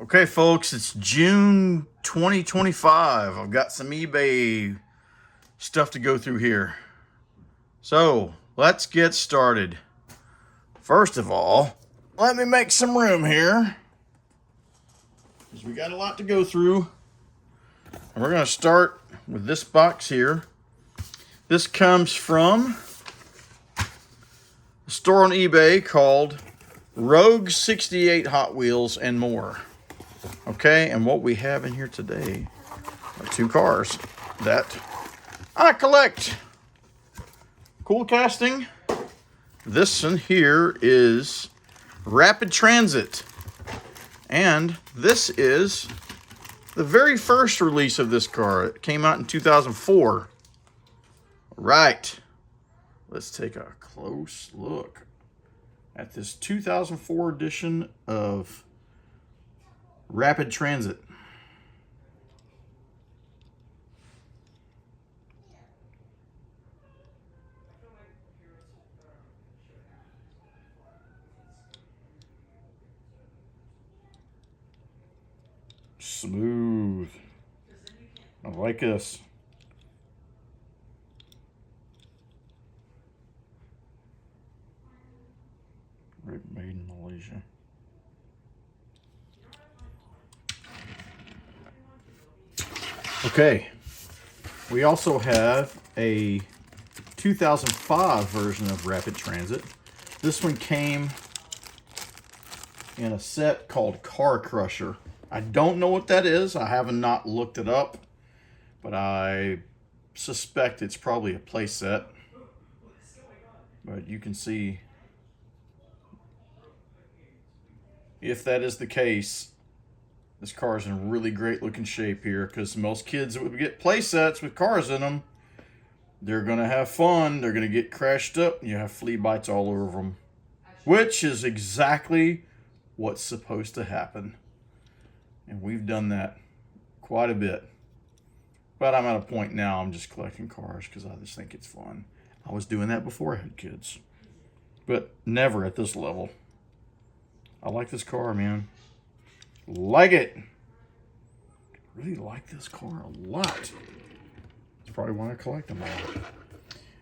Okay, folks, it's June 2025. I've got some eBay stuff to go through here. So, let's get started. First of all, let me make some room here, because we got a lot to go through. And we're going to start with this box here. This comes from a store on eBay called Rogue 68 Hot Wheels and More. Okay, and what we have in here today are two cars that I collect. Cool casting. This one here is Rapid Transit. And this is the very first release of this car. It came out in 2004. Right. Let's take a close look at this 2004 edition of Rapid Transit. Smooth. I like this. Made in Malaysia. Okay, we also have a 2005 version of Rapid Transit. This one came in a set called Car Crusher. I don't know what that is. I have not looked it up, but I suspect it's probably a play set. But you can see, if that is the case, this car is in really great looking shape here, because most kids that would get play sets with cars in them, they're going to have fun. They're going to get crashed up and you have flea bites all over them, which is exactly what's supposed to happen. And we've done that quite a bit. But I'm at a point now, I'm just collecting cars because I just think it's fun. I was doing that before I had kids, but never at this level. I like this car, man. Like it. Really like this car a lot. That's probably why I collect them all.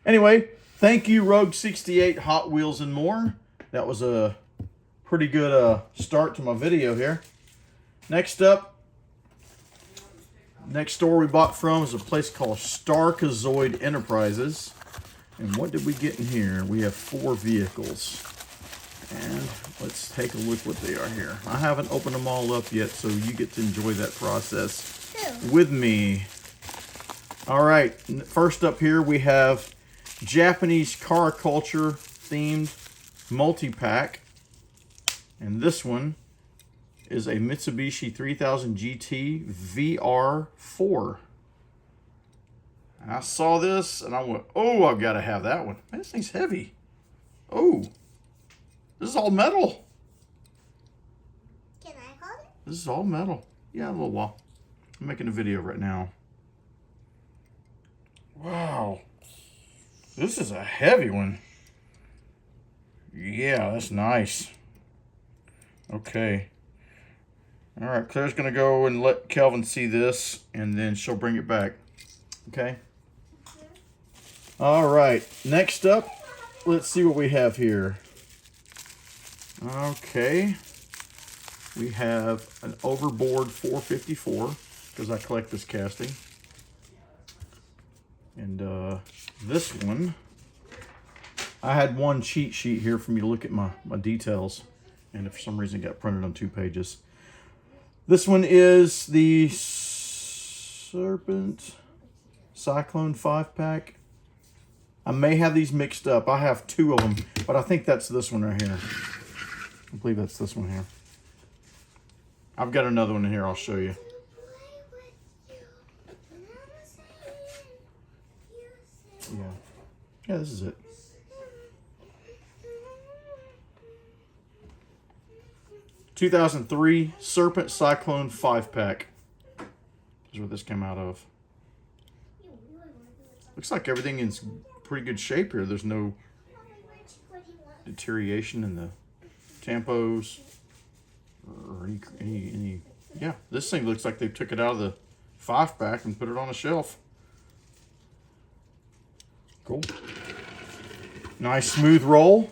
Anyway, thank you, Rogue 68 Hot Wheels and More. That was a pretty good start to my video here. Next up, next store we bought from is a place called Starkazoid Enterprises. And what did we get in here? We have 4 vehicles. And let's take a look what they are here. I haven't opened them all up yet, so you get to enjoy that process with me. All right, first up here we have Japanese car culture themed multi-pack. And this one is a Mitsubishi 3000 GT VR4. I saw this and I went, oh, I've got to have that one. Man, this thing's heavy. Oh. This is all metal. Can I hold it? This is all metal. Yeah, a little while. I'm making a video right now. Wow. This is a heavy one. Yeah, that's nice. Okay. All right, Claire's going to go and let Kelvin see this, and then she'll bring it back. Okay? All right. Next up, let's see what we have here. Okay, we have an Overboard 454, because I collect this casting. And this one, I had one cheat sheet here for me to look at my details, and if for some reason it got printed on 2 pages. This one is the Serpent Cyclone 5-pack. I may have these mixed up. I have 2 of them, but I think that's this one right here. I believe that's this one here. I've got another one in here I'll show you. Yeah, this is it. (2003) Serpent Cyclone 5-pack is what this came out of. Looks like everything is pretty good shape here. There's no deterioration in the tampos or any. Yeah, this thing looks like they took it out of the 5-pack and put it on a shelf. Cool. Nice smooth roll.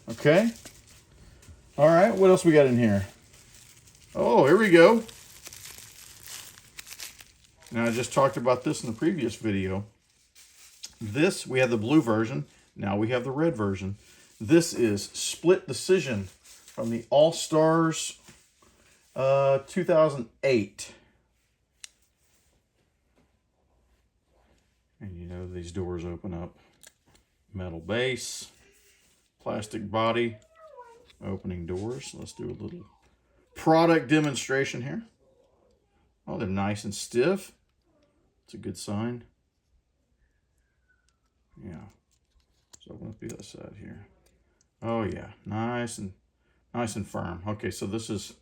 Okay. All right, what else we got in here? Oh, here we go. Now, I just talked about this in the previous video. This, we have the blue version. Now we have the red version. This is Split Decision from the All-Stars 2008. And you know these doors open up. Metal base, plastic body, opening doors. Let's do a little product demonstration here. Oh, they're nice and stiff. It's a good sign. Yeah. So open up the other side here. Oh yeah, nice and firm. Okay, so this is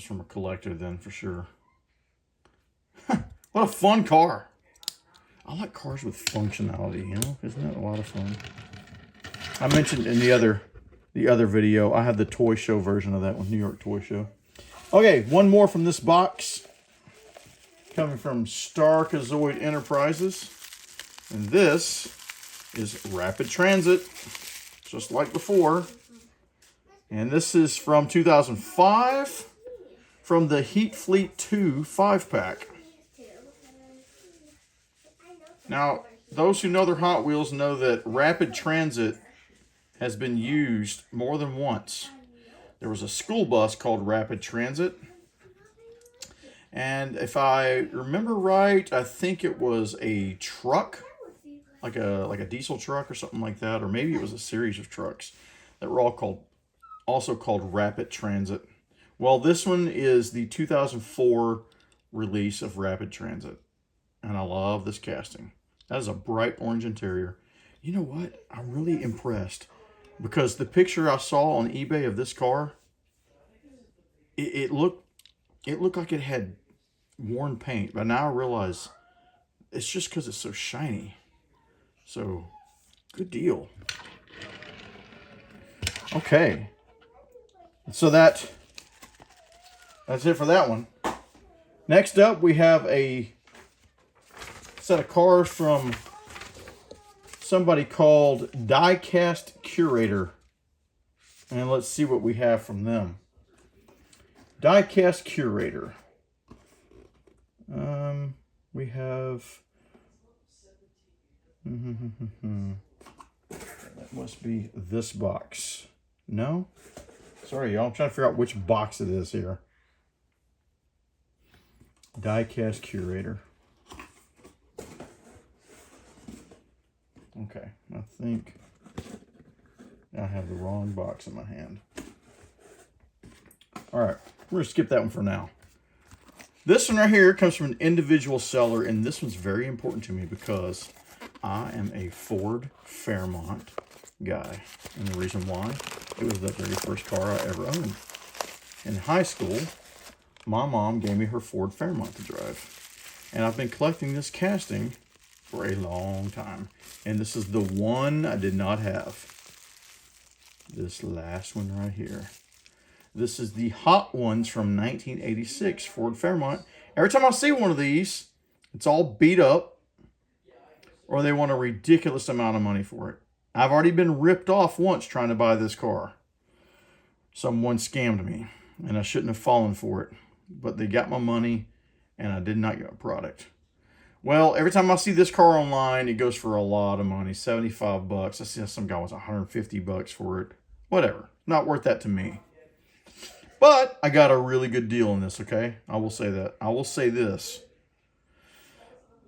from a collector then for sure. What a fun car. I like cars with functionality, you know? Isn't that a lot of fun? I mentioned in the other video, I had the toy show version of that one, New York Toy Show. Okay, one more from this box. Coming from Starkazoid Enterprises. And this is Rapid Transit, just like before. And this is from 2005, from the Heat Fleet 2 5-pack. Now, those who know their Hot Wheels know that Rapid Transit has been used more than once. There was a school bus called Rapid Transit. And if I remember right, I think it was a truck, like a diesel truck or something like that, or maybe it was a series of trucks that were also called Rapid Transit. Well, this one is the 2004 release of Rapid Transit, and I love this casting. That is a bright orange interior. You know what? I'm really impressed because the picture I saw on eBay of this car, it looked like it had worn paint, but now I realize it's just because it's so shiny. So, good deal. Okay. So that's it for that one. Next up, we have a set of cars from somebody called Diecast Curator. And let's see what we have from them. Diecast Curator. We have... That must be this box. No? Sorry, y'all. I'm trying to figure out which box it is here. Diecast Curator. Okay, I think I have the wrong box in my hand. All right, we're going to skip that one for now. This one right here comes from an individual seller, and this one's very important to me because I am a Ford Fairmont guy. And the reason why, it was the very first car I ever owned. In high school, my mom gave me her Ford Fairmont to drive. And I've been collecting this casting for a long time. And this is the one I did not have. This last one right here. This is the Hot Ones from 1986 Ford Fairmont. Every time I see one of these, it's all beat up, or they want a ridiculous amount of money for it. I've already been ripped off once trying to buy this car. Someone scammed me, and I shouldn't have fallen for it. But they got my money, and I did not get a product. Well, every time I see this car online, it goes for a lot of money, 75 bucks. I see some guy wants 150 bucks for it. Whatever. Not worth that to me. But I got a really good deal on this, okay? I will say that. I will say this.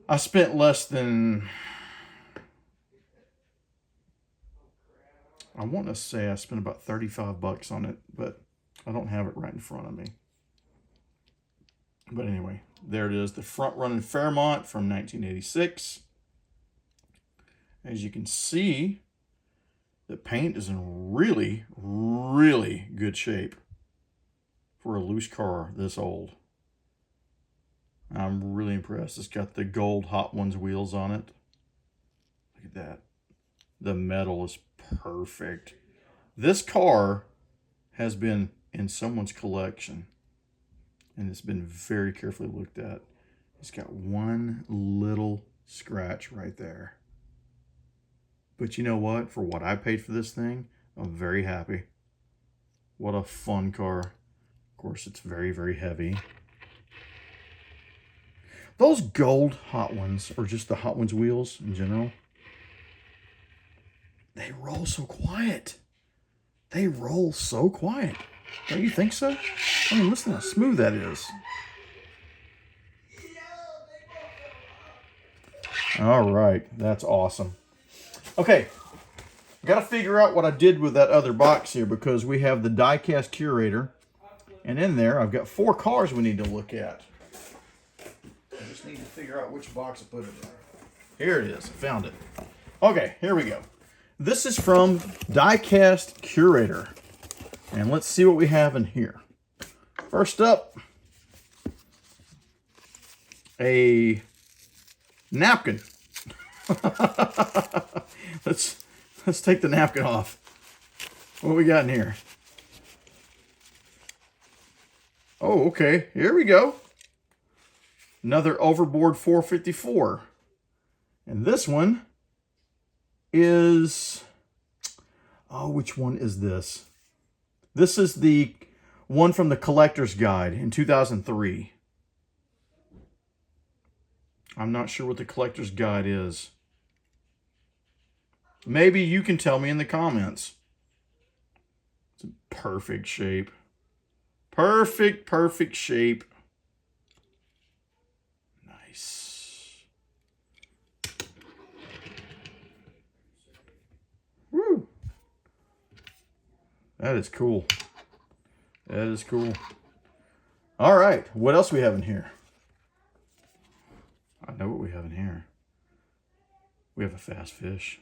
I spent less than... I want to say I spent about 35 bucks on it, but I don't have it right in front of me. But anyway, there it is. The front-running Fairmont from 1986. As you can see, the paint is in really, really good shape for a loose car this old. I'm really impressed. It's got the gold Hot Ones wheels on it. Look at that. The metal is perfect. This car has been in someone's collection, and it's been very carefully looked at. It's got one little scratch right there. But you know what? For what I paid for this thing, I'm very happy. What a fun car. Of course, it's very, very heavy. Those gold Hot Ones, or just the Hot Ones wheels in general, they roll so quiet. They roll so quiet. Don't you think so? I mean, listen how smooth that is. All right, that's awesome. Okay, got to figure out what I did with that other box here, because we have the die-cast curator, and in there I've got 4 cars we need to look at. I just need to figure out which box to put it in. Here it is. I found it. Okay, here we go. This is from Die-Cast Curator. And let's see what we have in here. First up, a napkin. Let's take the napkin off. What we got in here? Oh, okay. Here we go. Another Overboard 454. And this one is... Oh, which one is this? This is the one from the Collector's Guide in 2003. I'm not sure what the Collector's Guide is. Maybe you can tell me in the comments. It's in perfect shape. Perfect shape. Nice. Woo! That is cool. That is cool. All right, what else we have in here? I know what we have in here. We have a Fast Fish.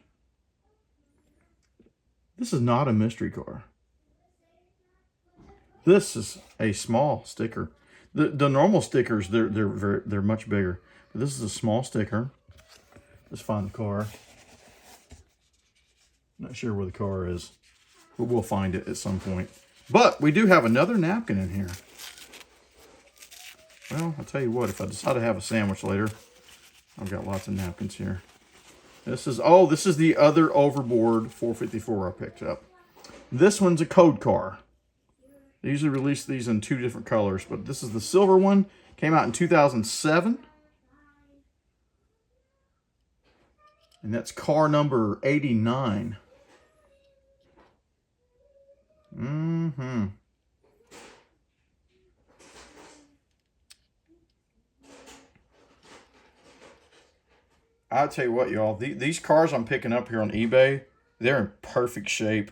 This is not a mystery car. This is a small sticker. The normal stickers, they're much bigger. But this is a small sticker. Let's find the car. Not sure where the car is, but we'll find it at some point. But we do have another napkin in here. Well, I'll tell you what, if I decide to have a sandwich later, I've got lots of napkins here. This is the other Overboard 454 I picked up. This one's a code car. They usually release these in 2 different colors, but this is the silver one. Came out in 2007. And that's car number 89. I'll tell you what, y'all. These cars I'm picking up here on eBay, they're in perfect shape.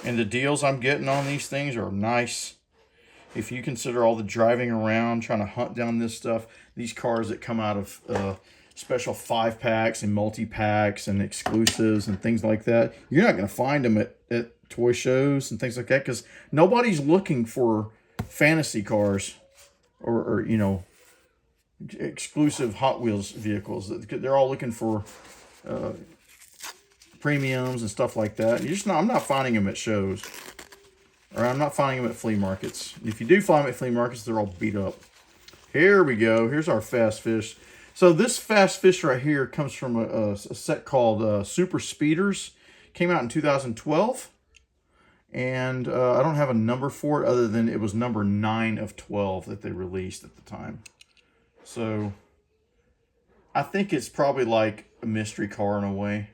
And the deals I'm getting on these things are nice. If you consider all the driving around, trying to hunt down this stuff, these cars that come out of special 5-packs and multi-packs and exclusives and things like that, you're not going to find them at toy shows and things like that, because nobody's looking for fantasy cars or you know, exclusive Hot Wheels vehicles. They're all looking for premiums and stuff like that. I'm not finding them at shows, or I'm not finding them at flea markets. If you do find them at flea markets, they're all beat up. Here we go. Here's our Fast Fish. So this Fast Fish right here comes from a set called Super Speeders. Came out in 2012. And I don't have a number for it other than it was number 9 of 12 that they released at the time. So I think it's probably like a mystery car in a way.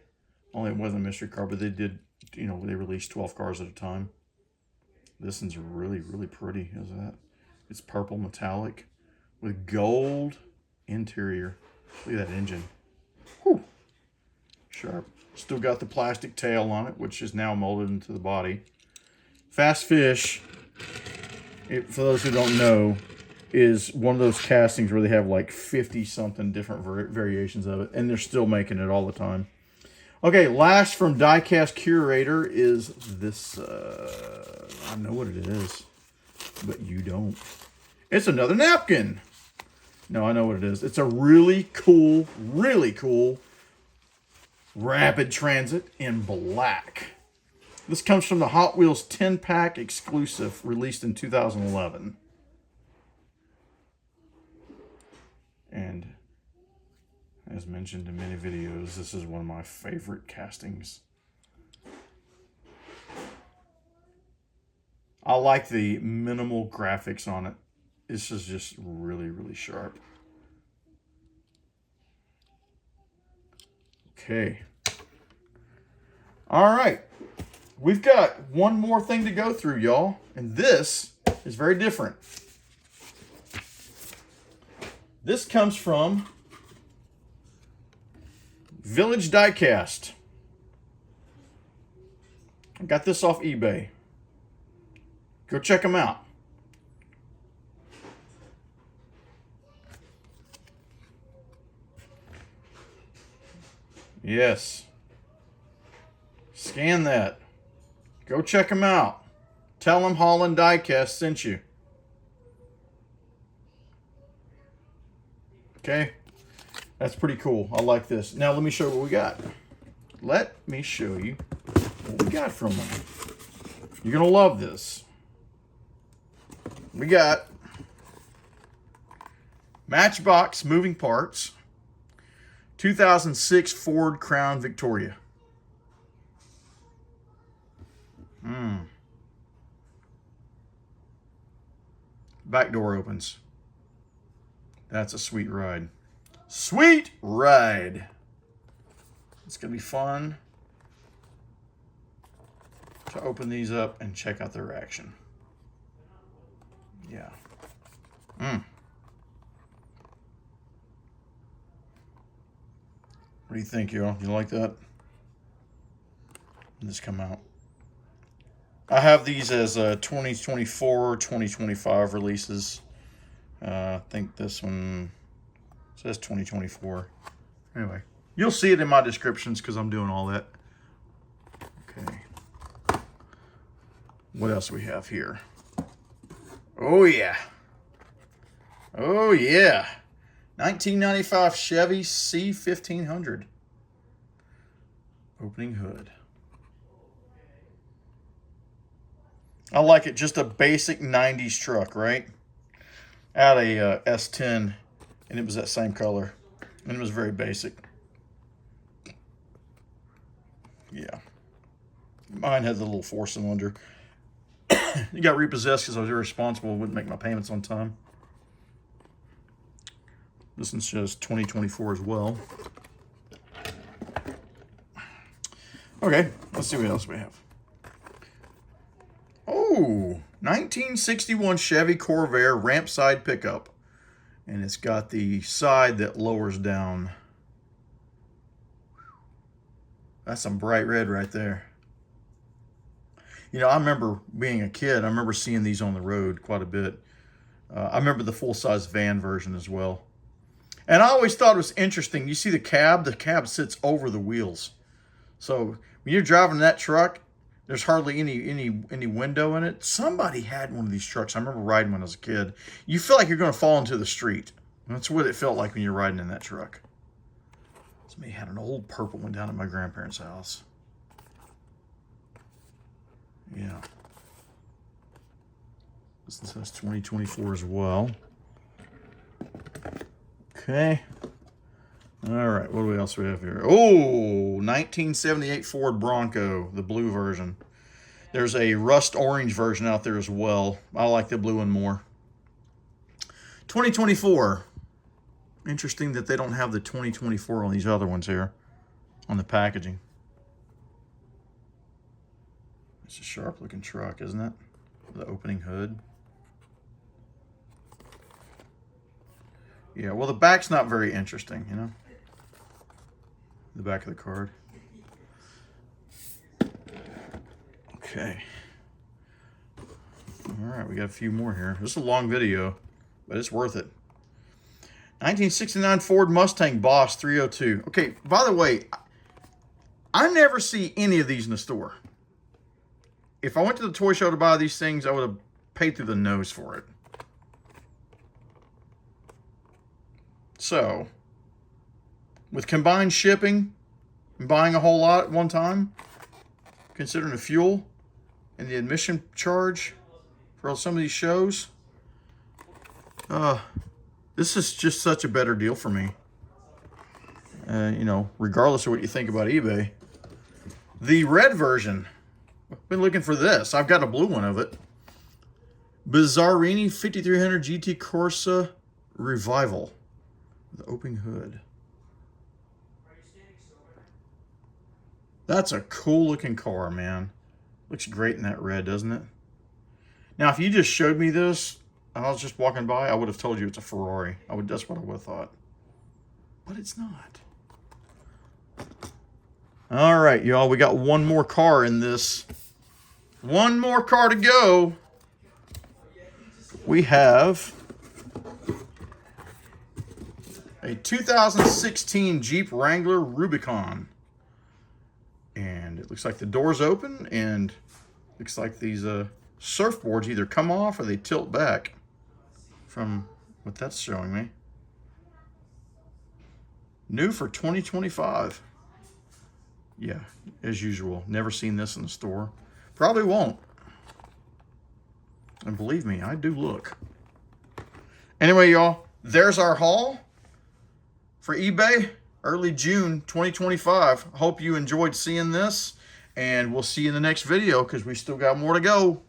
Only it wasn't a mystery car, but they did, you know, they released 12 cars at a time. This one's really, really pretty, isn't it? It's purple metallic with gold interior. Look at that engine. Whew. Sharp. Still got the plastic tail on it, which is now molded into the body. Fast Fish, for those who don't know, is one of those castings where they have like 50-something different variations of it, and they're still making it all the time. Okay, last from Die-Cast Curator is this, I know what it is, but you don't. It's another napkin. No, I know what it is. It's a really cool Rapid Transit in black. This comes from the Hot Wheels 10-pack exclusive, released in 2011. And as mentioned in many videos, this is one of my favorite castings. I like the minimal graphics on it. This is just really, really sharp. Okay. All right. We've got one more thing to go through, y'all. And this is very different. This comes from Village Diecast. I got this off eBay. Go check them out. Yes. Scan that. Go check them out. Tell them Holland Diecast sent you. Okay. That's pretty cool. I like this. Now let me show you what we got. Let me show you what we got from them. You're going to love this. We got Matchbox Moving Parts, 2006 Ford Crown Victoria. Back door opens. That's a sweet ride. Sweet ride. It's going to be fun to open these up and check out their action. Yeah. What do you think, y'all? You like that? This come out. I have these as 2024, 2025 releases. I think this one says 2024. Anyway, you'll see it in my descriptions because I'm doing all that. Okay. What else do we have here? Oh, yeah. Oh, yeah. 1995 Chevy C1500. Opening hood. I like it. Just a basic 90s truck, right? I had a S10, and it was that same color. And it was very basic. Yeah. Mine had the little 4-cylinder. It got repossessed because I was irresponsible, wouldn't make my payments on time. This one says 2024 as well. Okay, let's see what else we have. Oh, 1961 Chevy Corvair ramp side pickup. And it's got the side that lowers down. That's some bright red right there. You know, I remember being a kid, I remember seeing these on the road quite a bit. I remember the full-size van version as well. And I always thought it was interesting. You see the cab sits over the wheels. So when you're driving that truck, there's hardly any window in it. Somebody had one of these trucks. I remember riding one as a kid. You feel like you're going to fall into the street. That's what it felt like when you're riding in that truck. Somebody had an old purple one down at my grandparents' house. Yeah. This says 2024 as well. Okay. All right. What else do we have here? Oh, 1978 Ford Bronco, the blue version. There's a rust orange version out there as well. I like the blue one more. 2024. Interesting that they don't have the 2024 on these other ones here on the packaging. It's a sharp looking truck, isn't it? The opening hood. Yeah, well, the back's not very interesting, you know? The back of the card. Okay. All right, we got a few more here. This is a long video, but it's worth it. 1969 Ford Mustang Boss 302. Okay, by the way, I never see any of these in the store. If I went to the toy show to buy these things, I would have paid through the nose for it. So, with combined shipping and buying a whole lot at one time, considering the fuel and the admission charge for some of these shows. This is just such a better deal for me. You know, regardless of what you think about eBay. The red version. I've been looking for this. I've got a blue one of it. Bizarrini 5300 GT Corsa Revival. The open hood. That's a cool looking car, man. Looks great in that red, doesn't it? Now, if you just showed me this and I was just walking by, I would have told you it's a Ferrari. That's what I would have thought. But it's not. All right, y'all. We got one more car in this. One more car to go. We have a 2016 Jeep Wrangler Rubicon. And it looks like the door's open, and looks like these surfboards either come off or they tilt back from what that's showing me. New for 2025. Yeah, as usual. Never seen this in the store. Probably won't. And believe me, I do look. Anyway, y'all, there's our haul for eBay. Early June 2025. Hope you enjoyed seeing this, and we'll see you in the next video because we still got more to go.